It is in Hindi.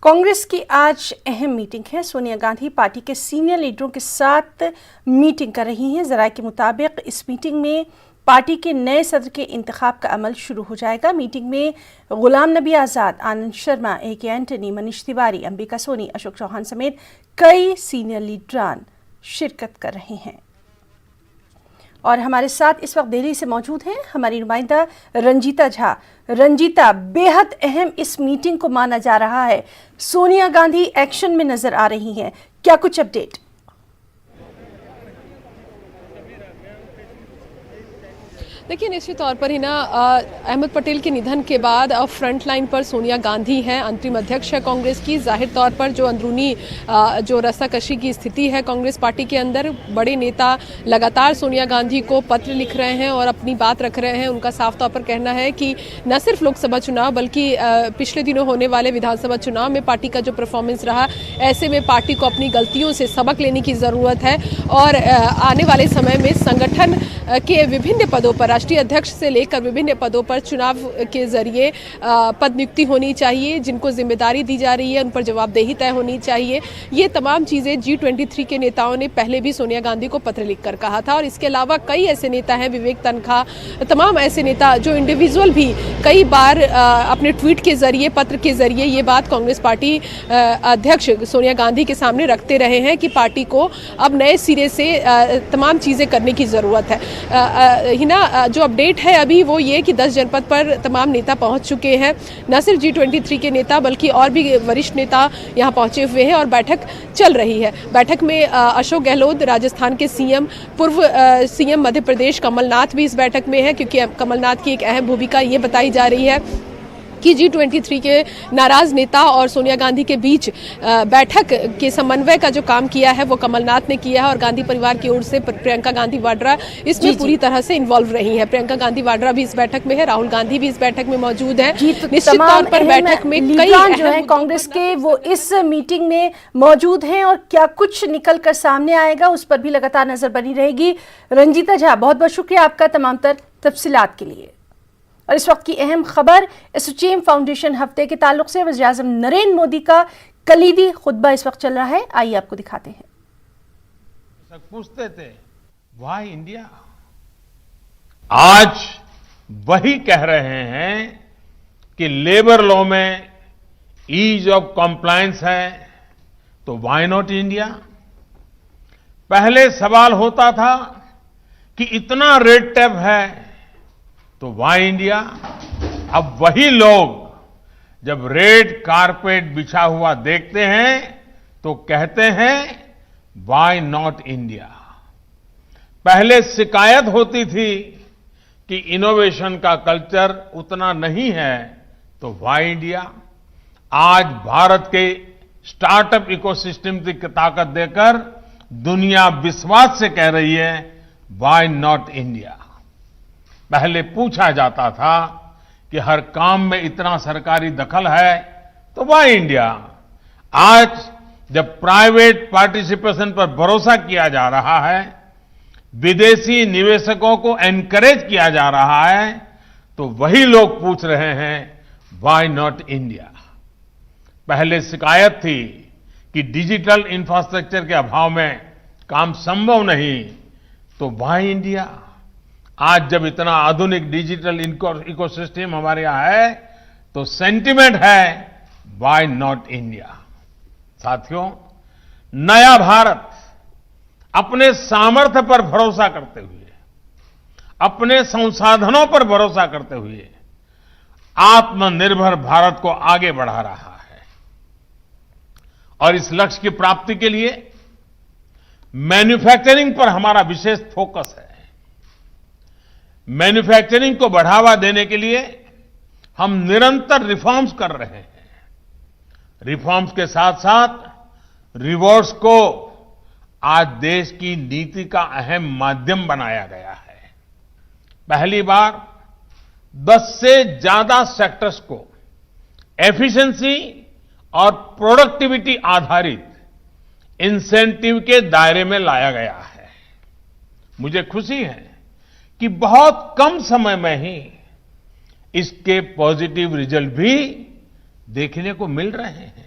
कांग्रेस की आज अहम मीटिंग है। सोनिया गांधी पार्टी के सीनियर लीडरों के साथ मीटिंग कर रही हैं। जराये के मुताबिक इस मीटिंग में पार्टी के नए सदर के इंतखाब का अमल शुरू हो जाएगा। मीटिंग में गुलाम नबी आज़ाद, आनंद शर्मा, ए.के. एंटनी, मनीष तिवारी, अंबिका सोनी, अशोक चौहान समेत कई सीनियर लीडरान शिरकत कर रहे हैं। और हमारे साथ इस वक्त दिल्ली से मौजूद हैं हमारी नुमाइंदा रंजीता झा। रंजीता, बेहद अहम इस मीटिंग को माना जा रहा है। सोनिया गांधी एक्शन में नजर आ रही हैं, क्या कुछ अपडेट? देखिए, निश्चित तौर पर ही ना अहमद पटेल के निधन के बाद अब फ्रंट लाइन पर सोनिया गांधी हैं, अंतरिम अध्यक्ष है कांग्रेस की। जाहिर तौर पर जो अंदरूनी जो रस्साकशी की स्थिति है कांग्रेस पार्टी के अंदर, बड़े नेता लगातार सोनिया गांधी को पत्र लिख रहे हैं और अपनी बात रख रहे हैं। उनका साफ तौर पर कहना है कि न सिर्फ लोकसभा चुनाव बल्कि पिछले दिनों होने वाले विधानसभा चुनाव में पार्टी का जो परफॉर्मेंस रहा, ऐसे में पार्टी को अपनी गलतियों से सबक लेने की ज़रूरत है और आने वाले समय में संगठन के विभिन्न पदों पर, राष्ट्रीय अध्यक्ष से लेकर विभिन्न पदों पर चुनाव के जरिए पद नियुक्ति होनी चाहिए। जिनको जिम्मेदारी दी जा रही है उन पर जवाबदेही तय होनी चाहिए। ये तमाम चीज़ें G23 के नेताओं ने पहले भी सोनिया गांधी को पत्र लिखकर कहा था। और इसके अलावा कई ऐसे नेता हैं, विवेक तनखा, तमाम ऐसे नेता जो इंडिविजुअल भी कई बार अपने ट्वीट के जरिए, पत्र के जरिए ये बात कांग्रेस पार्टी अध्यक्ष सोनिया गांधी के सामने रखते रहे हैं कि पार्टी को अब नए सिरे से तमाम चीज़ें करने की ज़रूरत है। जो अपडेट है अभी वो ये कि 10 जनपद पर तमाम नेता पहुंच चुके हैं। न सिर्फ G23 के नेता बल्कि और भी वरिष्ठ नेता यहां पहुंचे हुए हैं और बैठक चल रही है। बैठक में अशोक गहलोत, राजस्थान के सीएम, पूर्व सीएम मध्य प्रदेश कमलनाथ भी इस बैठक में है, क्योंकि कमलनाथ की एक अहम भूमिका ये बताई जा रही है कि G23 के नाराज नेता और सोनिया गांधी के बीच बैठक के समन्वय का जो काम किया है वो कमलनाथ ने किया है। और गांधी परिवार की ओर से प्रियंका गांधी वाड्रा इसमें पूरी तरह से इन्वॉल्व रही है। प्रियंका गांधी वाड्रा भी इस बैठक में है, राहुल गांधी भी इस बैठक में मौजूद है। निश्चित तौर पर बैठक में कई जो है कांग्रेस के वो इस मीटिंग में मौजूद हैं और क्या कुछ निकल कर सामने आएगा उस पर भी लगातार नजर बनी रहेगी। रंजीता झा, बहुत बहुत शुक्रिया आपका तमाम तफसीलात के लिए। और इस वक्त की अहम खबर एसोचैम फाउंडेशन हफ्ते के ताल्लुक से वज़ीर आज़म नरेंद्र मोदी का कलीदी खुतबा इस वक्त चल रहा है। आइए आपको दिखाते हैं। पूछते थे वाई इंडिया, आज वही कह रहे हैं कि लेबर लॉ में ईज ऑफ कंप्लायंस है तो वाई नॉट इंडिया। पहले सवाल होता था कि इतना रेड टेप है तो वाई इंडिया। अब वही लोग जब रेड कारपेट बिछा हुआ देखते हैं तो कहते हैं वाई नॉट इंडिया। पहले शिकायत होती थी कि इनोवेशन का कल्चर उतना नहीं है तो वाई इंडिया। आज भारत के स्टार्टअप इकोसिस्टम की ताकत देकर दुनिया विश्वास से कह रही है वाई नॉट इंडिया। पहले पूछा जाता था कि हर काम में इतना सरकारी दखल है तो वाई इंडिया। आज जब प्राइवेट पार्टिसिपेशन पर भरोसा किया जा रहा है, विदेशी निवेशकों को एनकरेज किया जा रहा है, तो वही लोग पूछ रहे हैं वाई नॉट इंडिया। पहले शिकायत थी कि डिजिटल इंफ्रास्ट्रक्चर के अभाव में काम संभव नहीं तो वाई इंडिया। आज जब इतना आधुनिक डिजिटल इकोसिस्टम हमारे यहां है तो सेंटिमेंट है वाई नॉट इंडिया। साथियों, नया भारत अपने सामर्थ्य पर भरोसा करते हुए, अपने संसाधनों पर भरोसा करते हुए आत्मनिर्भर भारत को आगे बढ़ा रहा है। और इस लक्ष्य की प्राप्ति के लिए मैन्युफैक्चरिंग पर हमारा विशेष फोकस है। मैन्युफैक्चरिंग को बढ़ावा देने के लिए हम निरंतर रिफॉर्म्स कर रहे हैं। रिफॉर्म्स के साथ साथ रिवॉर्ड्स को आज देश की नीति का अहम माध्यम बनाया गया है। पहली बार 10 से ज्यादा सेक्टर्स को एफिशिएंसी और प्रोडक्टिविटी आधारित इंसेंटिव के दायरे में लाया गया है। मुझे खुशी है कि बहुत कम समय में ही इसके पॉजिटिव रिजल्ट भी देखने को मिल रहे हैं।